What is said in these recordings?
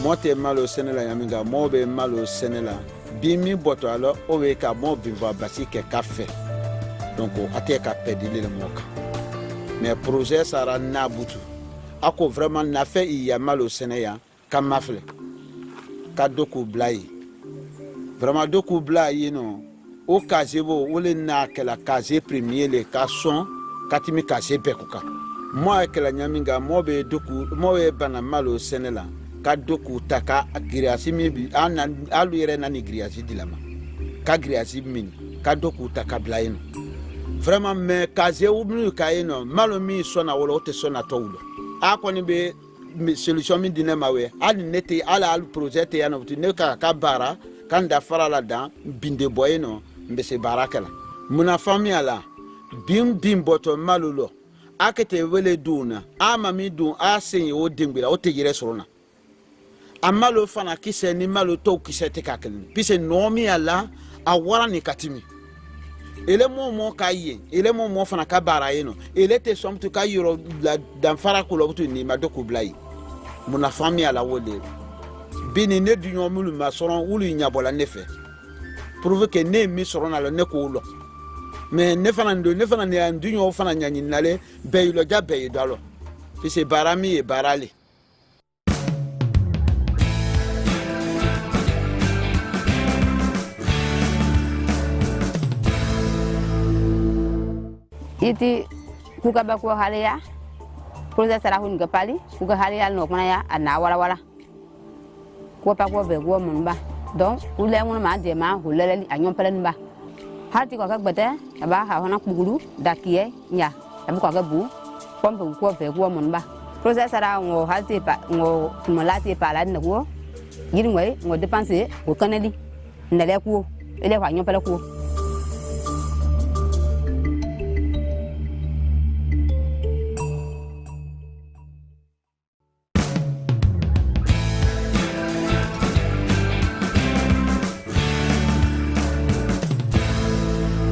mo te malo senela yaminga mo be malo senela bimi boto alors o we ka mo bi va basi ke café donc ate ka pedile le moka mais projet sara na butu ako vraiment na fait il y a malo seneya ka mafle ka doku blai vraiment doku blai no o kazebo o le na ke la casier premier le ka son katimi casier bekuka moi ke la nyaminga mo be doku mo be bana malo senela ka doku taka agriasi mi ana alu yere na ni griasi dilama ka griasi min ka doku taka blaino vraiment mais casier ubnu kaino malo mi sona wolo te sona tawlo a koni be solution min dinema we al neti ala al projet ya no ne ka bara kan da fara la dan binde boyeno mbese barakala muna famille ala bim boto malulo akete wele duna ama mi dun a sen o dengbira o te yire sorona amalo fana kise ni malo to kise te kakelin pise nomi ala a wara ni katimi ele mo kaye ele mo fana ka bara yeno ele te somtu ka yoro la dan fara ko lo ni madoko blai muna famille ala wole bini ne dunyo mulu ma soron wulu nyabola nefe prouve que ne mi sorona lo ne ko lo mais ne fana ne andunyo fana nyanyi nale beylo ja beyidalo pise barami e barale iti kuka ba ko halia projet sara hun ga pali kuka halia no mana ya ana wala ko pa ko be go mun ba donc ule mun ma de ma hulele anyon pelen ba hati ko ga gbete ba ha hona kuguru dakie nya abu ko ga bu pompe ko be go mun ba projet sara ngo hati pa ngo mulati pa la ngo yiri ngwe ngo dépenser ko kanali ndale ko ele ko anyon pele ko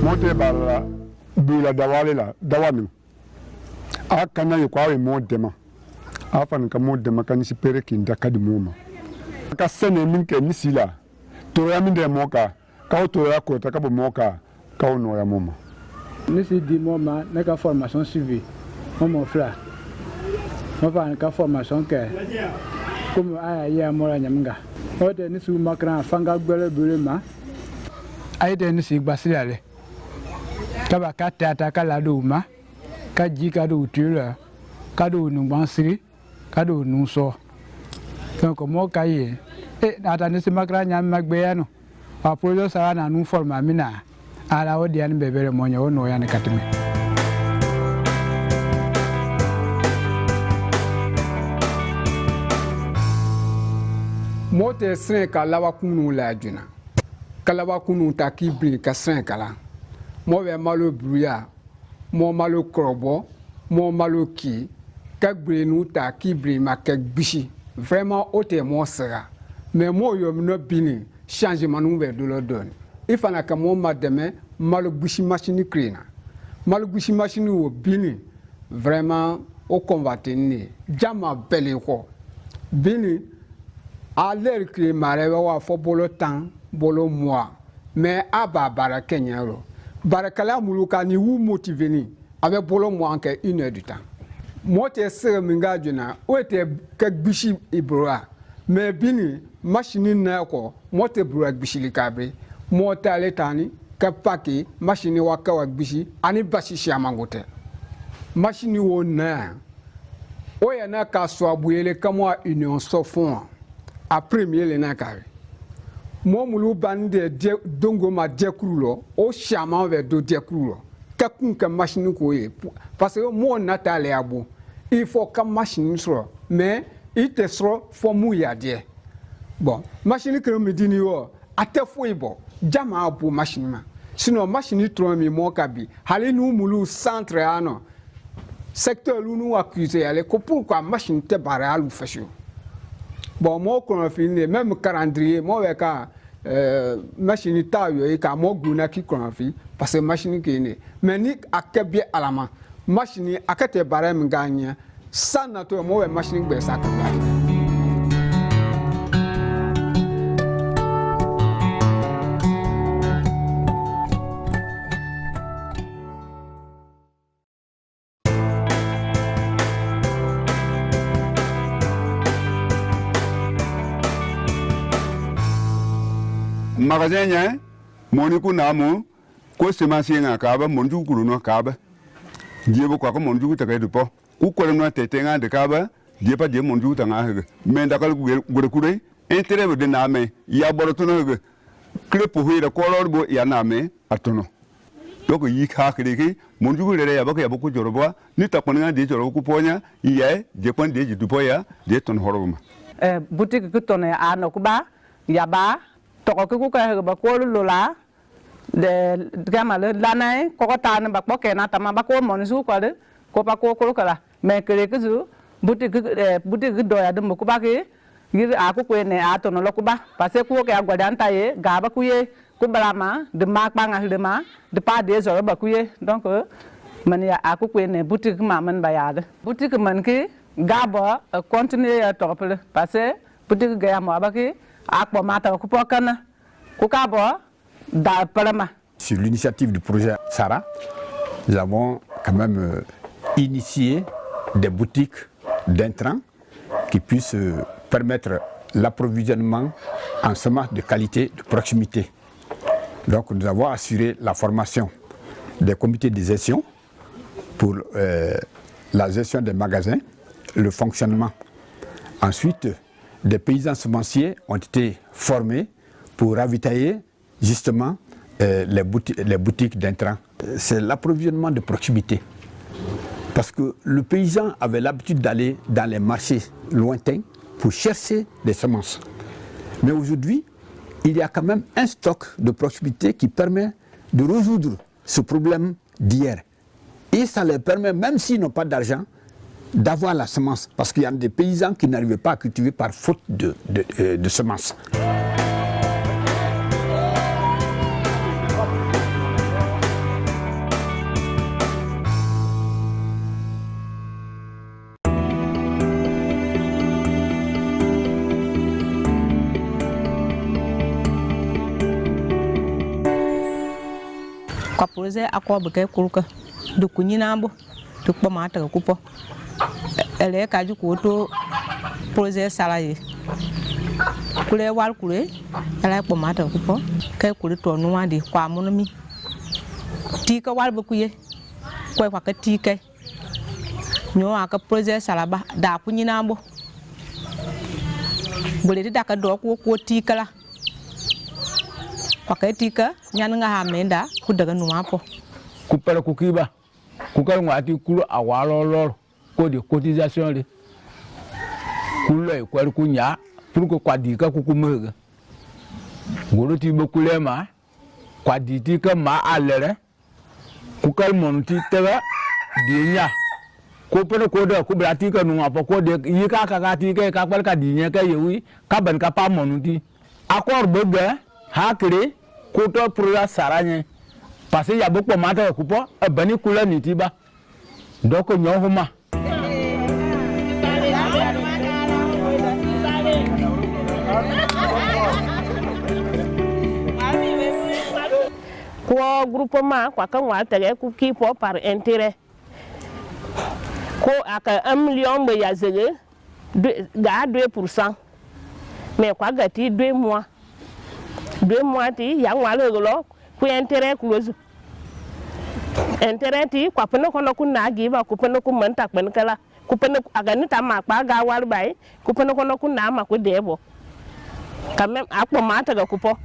mote barra bila dawale la dawami akana yokwawe modema afan ka modema kan sipere kinda kadumuma ka sene minke nisila to ya minde moka ka to ya ko ta ka moka ka ono ya moma nisi di moma na ka formation suivi mon frère mo fa ka formation ke comme aya ya mora nyamga o de nisi makran fanga gbele bele ma ay de nisi gbasirale kaba ka tata ka la do ma ka ji ka do tula ka do nu bansiri ka do nu so ko mo ka ye ata ni se makra nya magbe ya no a projo sa na nu forma mina ala o dian bebere mo nya no ya ne katime mote sen ka lawa kunu la juna kalawa kunu ta ki bri ka sen kala mo be malo bruya mo malo krobo mo malo ki ka brenu ta ki bri ma ka bishi vraiment ote mo sera mais mo yo no bini changement nou be do lo don ifana ka mo mademe malo bishi machine krina malo bishi machine wo bini vraiment o combattre ni jama bele ko bini a l'air que mare wa fo bolo temps bolo mois mais aba baraka nyaro barakala muluka ni wu motivé avec bolo mo en 1 heure du temps moté sere minga juna ote ka bishi ibra mais bini machine na ko moté bra bishi likabe mota letani ka paki machine wa ka wa bishi ani bashi shamangote machine wo na oya na ka so abuyele kama union sofon a premier le na kare mo mulu bande dongo ma dekrulo o chama ve do dekrulo ka kun ka machine ko ye parce que mo natale abo il faut ka machine so mais il te so fo mu ya de bon machine que me dini wo ate fo ibo jama abo machine ma sinon machine tro mi mo ka bi hale nu mulu centre ano secteur lu nu accusé ale ko pourquoi machine te bara alu fashion bon mo ko fini même calendrier mo we ka machine ta yo e ka mo guna ki ko fi parce que machine ki ne mais ni akabi alama machine akate bare m ganya sana to mo we machine gbe sa ka magasin nya moni ku na mo ko semence nga ka ba mon ju ku no ka ba die bo ko mon ju ta ka du po ku ko no tete nga de ka ba die pa die mon ju ta nga he men da kal gure kure intérêt de na me ya boro to no he kle po hu da ko lo bo ya na me atono donc yi ka kre ki mon ju le ya ba ku joro bo ni ta pon nga de joro ku ponya ye de pon de ji du po ya de ton horoma boutique ku ton ya no ku ba ya ba to ko ku ka ba ko lo la de gama le lanai ko ta na ba ko ke na ta ma ba ko mon su ko de ko pa ko kala me kre ku zu boutique do ya de mo ku ba ke yiri a ku ko ne a to no lo ku ba parce que ku ke agwadan ta ye ga ba ku ye ku brama de ma pa nga de ma de pa de zo ba ku ye donc man ya a ku ko ne boutique ma man ba ya de boutique man ki ga ba continuer ya to parce que boutique ga ya mo ba ki a ko ma ta ku po kana ku ka ba da parama. Sur l'initiative du projet Sarah, nous avons quand même initié des boutiques d'intrants qui puissent permettre l'approvisionnement en semences de qualité, de proximité. Donc nous avons assuré la formation des comités de gestion pour la gestion des magasins, le fonctionnement. Ensuite, des paysans semenciers ont été formés pour ravitailler justement les boutiques d'intrants. C'est l'approvisionnement de proximité. Parce que le paysan avait l'habitude d'aller dans les marchés lointains pour chercher des semences. Mais aujourd'hui, il y a quand même un stock de proximité qui permet de résoudre ce problème d'hier. Et ça leur permet, même s'ils n'ont pas d'argent, d'avoir la semence. Parce qu'il y a des paysans qui n'arrivaient pas à cultiver par faute de semences. Kwa projet akwa beke kuruka du kunyinambo du pomata kupo ele kaji kuto projet salaye kule wal kule ele pomata kupo ke kule to nuwa di kwa monomi tika wal bukuye kwa ka tika nyo aka projet salaba da kunyinambo bole da ka do ko tika la pakatika nyanga hamenda kudaga numapo kupara kukiba kukal ngati kulu awalolor ko de cotisation le kulo ko kunya pour ko kwadika kukumega ngolo ti bokulema kwaditika ma alere kukal monti tega dinya ko pere ko de ku bratika numapo ko de yika kakati ka kwal ka dinya ka yewi ka ban ka pa monuti accord bega hakiri kuto projet saranye parce que y a beaucoup mata kupo bani kula nitiba donc nyohuma ko groupement kwa kan wa tege ku kipo par intérêt ko aka 1 million be ya zege ga 2% mais kwa gati 2 mois 2 mois ti yang wale golo ku intérêt close intérêt ti kwa peno kono ku na giba ku peno ku manta pen kala ku peno aga ni ta ma pa ga wal bai ku peno kono ku na ma ku debo quand même akpo mata ga ku po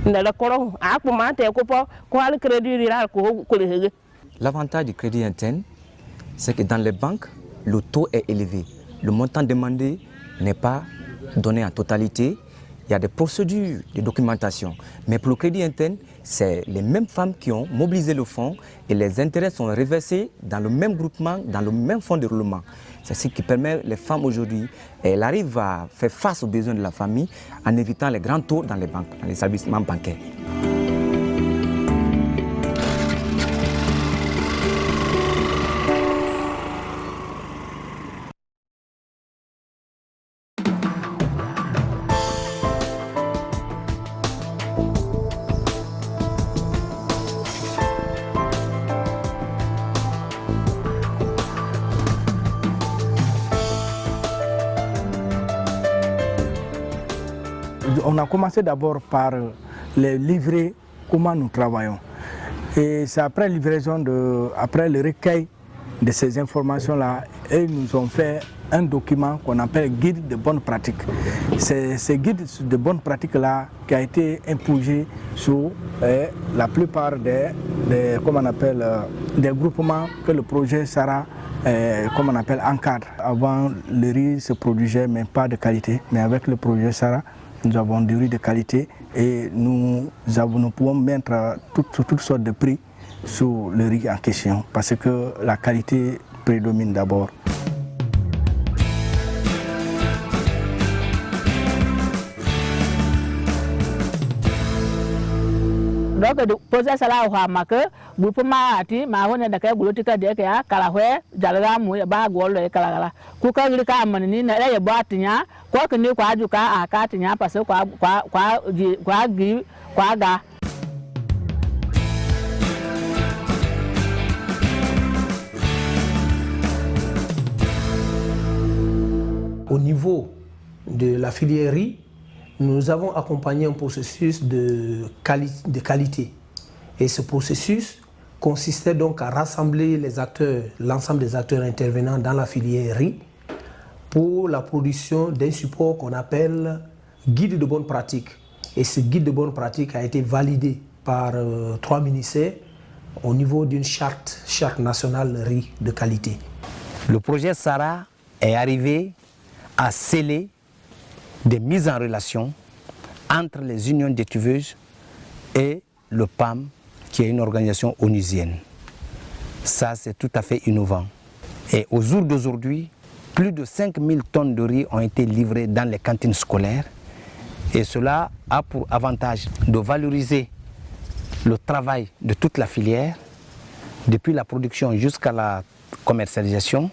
ndala koro akpo mata ku po ko al crédit rural ko le. L'avantage du crédit interne, c'est que dans les banques, le taux est élevé. Le montant demandé n'est pas donné en totalité. Il y a des procédures de documentation. Mais pour le crédit interne, c'est les mêmes femmes qui ont mobilisé le fonds et les intérêts sont reversés dans le même groupement, dans le même fonds de roulement. C'est ce qui permet les femmes aujourd'hui, elles arrivent à faire face aux besoins de la famille en évitant les grands taux dans les banques, dans les établissements bancaires. On a commencé d'abord par les livrer comment nous travaillons. Et c'est après livraison, après le recueil de ces informations-là, ils nous ont fait un document qu'on appelle guide de bonnes pratiques. C'est ce guide de bonnes pratiques-là qui a été imposé sur la plupart des groupements que le projet SARA encadre. Avant, le riz se produisait, mais pas de qualité. Mais avec le projet SARA, nous avons du riz de qualité et nous pouvons mettre toutes sortes de prix sur le riz en question parce que la qualité prédomine d'abord. Donc le projet Sala que groupement ati ma wona da kay gulutika de ka kala hwe jalga mu ba golo e kala kala ku ka ri ka manini na ya ba tinya ko ka ni kwa ju ka aka tinya parce kwa ga. Au niveau de la filière riz, nous avons accompagné un processus de qualité. Et ce processus consistait donc à rassembler les acteurs, l'ensemble des acteurs intervenants dans la filière riz pour la production d'un support qu'on appelle guide de bonne pratique. Et ce guide de bonne pratique a été validé par 3 ministères au niveau d'une charte nationale riz de qualité. Le projet SARA est arrivé à sceller des mises en relation entre les unions d'étuveuses et le PAM, qui est une organisation onusienne. Ça, c'est tout à fait innovant. Et au jour d'aujourd'hui, plus de 5000 tonnes de riz ont été livrées dans les cantines scolaires. Et cela a pour avantage de valoriser le travail de toute la filière, depuis la production jusqu'à la commercialisation,